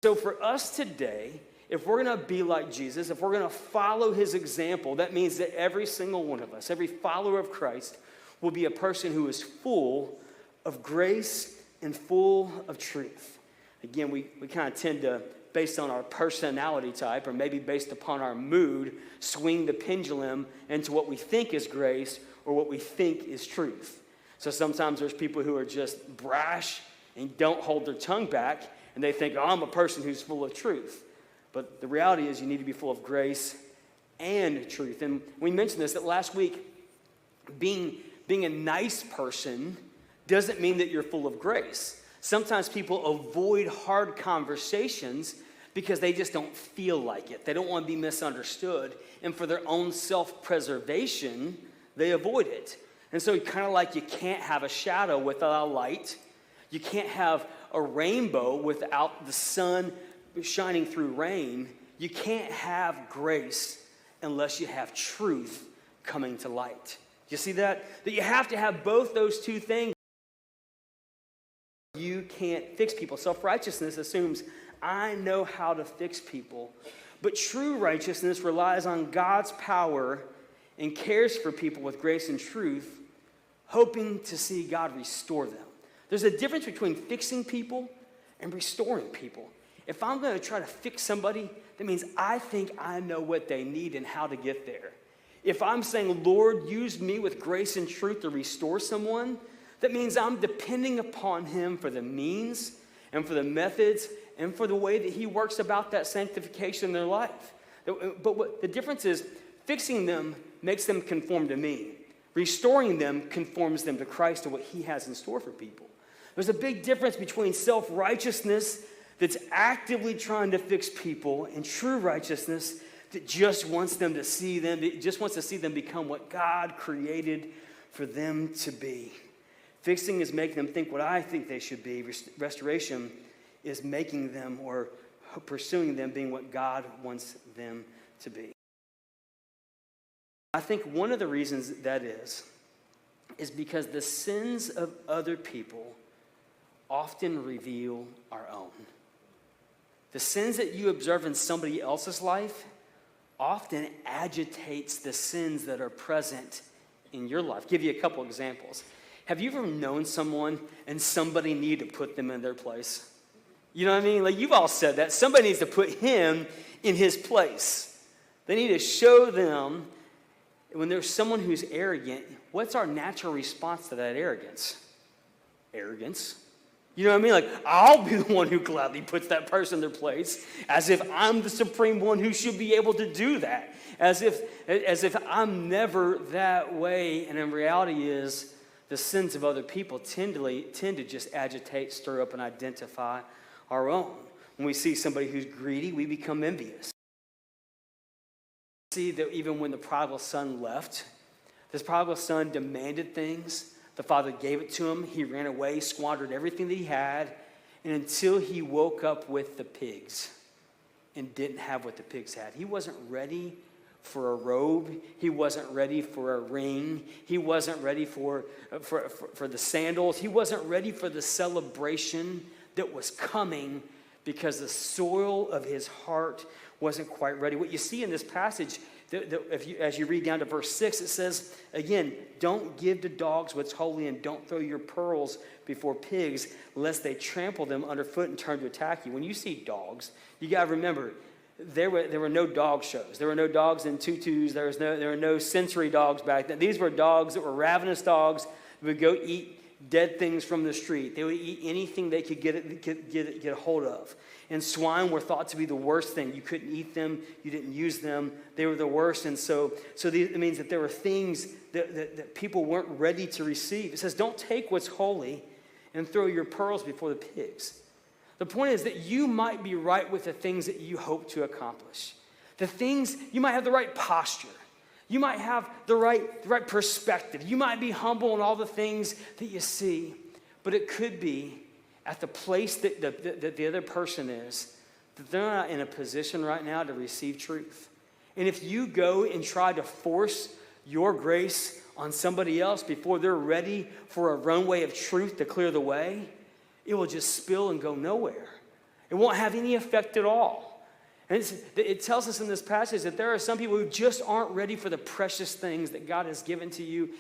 So for us today, if we're going to be like Jesus, if we're going to follow his example, that means that every single one of us, every follower of Christ, will be a person who is full of grace and full of truth. Again, we kind of tend to, based on our personality type, or maybe based upon our mood, swing the pendulum into what we think is grace or what we think is truth. So sometimes there's people who are just brash and don't hold their tongue back, and they think, oh, I'm a person who's full of truth. But the reality is you need to be full of grace and truth. And we mentioned this, that last week, being a nice person doesn't mean that you're full of grace. Sometimes people avoid hard conversations because they just don't feel like it. They don't want to be misunderstood. And for their own self-preservation, they avoid it. And so kind of like you can't have a shadow without a light. You can't have a rainbow without the sun shining through rain. You can't have grace unless you have truth coming to light. You see that? That you have to have both those two things. You can't fix people. Self-righteousness assumes I know how to fix people. But true righteousness relies on God's power and cares for people with grace and truth, hoping to see God restore them. There's a difference between fixing people and restoring people. If I'm going to try to fix somebody, that means I think I know what they need and how to get there. If I'm saying, Lord, use me with grace and truth to restore someone, that means I'm depending upon him for the means and for the methods and for the way that he works about that sanctification in their life. But what the difference is, fixing them makes them conform to me. Restoring them conforms them to Christ and what he has in store for people. There's a big difference between self-righteousness that's actively trying to fix people and true righteousness that just wants them to see them, that just wants to see them become what God created for them to be. Fixing is making them think what I think they should be. Restoration is making them or pursuing them being what God wants them to be. I think one of the reasons that is because the sins of other people often reveal our own. The sins that you observe in somebody else's life often agitates the sins that are present in your life. I'll give you a couple examples. Have you ever known someone and somebody needed to put them in their place? You know what I mean? Like, you've all said that. Somebody needs to put him in his place. They need to show them, when there's someone who's arrogant, what's our natural response to that arrogance? Arrogance. You know what I mean? Like, I'll be the one who gladly puts that person in their place, as if I'm the supreme one who should be able to do that. As if I'm never that way. And in reality is, the sins of other people tend to just agitate, stir up, and identify our own. When we see somebody who's greedy, we become envious. See that even when the prodigal son left, this prodigal son demanded things. The father gave it to him. He ran away, squandered everything that he had, and until he woke up with the pigs and didn't have what the pigs had. He wasn't ready for a robe. He wasn't ready for a ring. He wasn't ready for the sandals. He wasn't ready for the celebration that was coming because the soil of his heart wasn't quite ready. What you see in this passage, as you read down to verse 6, it says, again, don't give to dogs what's holy and don't throw your pearls before pigs, lest they trample them underfoot and turn to attack you. When you see dogs, you got to remember, there were no dog shows. There were no dogs in tutus. There were no sensory dogs back then. These were dogs that were ravenous dogs that would go eat dead things from the street. They would eat anything they could get a hold of. And swine were thought to be the worst thing. You couldn't eat them. You didn't use them. They were the worst. And so it means that there were things that people weren't ready to receive. It says, don't take what's holy and throw your pearls before the pigs. The point is that you might be right with the things that you hope to accomplish. The things, you might have the right posture. You might have the right perspective. You might be humble in all the things that you see. But it could be at the place that the other person is, that they're not in a position right now to receive truth. And if you go and try to force your grace on somebody else before they're ready for a runway of truth to clear the way, it will just spill and go nowhere. It won't have any effect at all. And it tells us in this passage that there are some people who just aren't ready for the precious things that God has given to you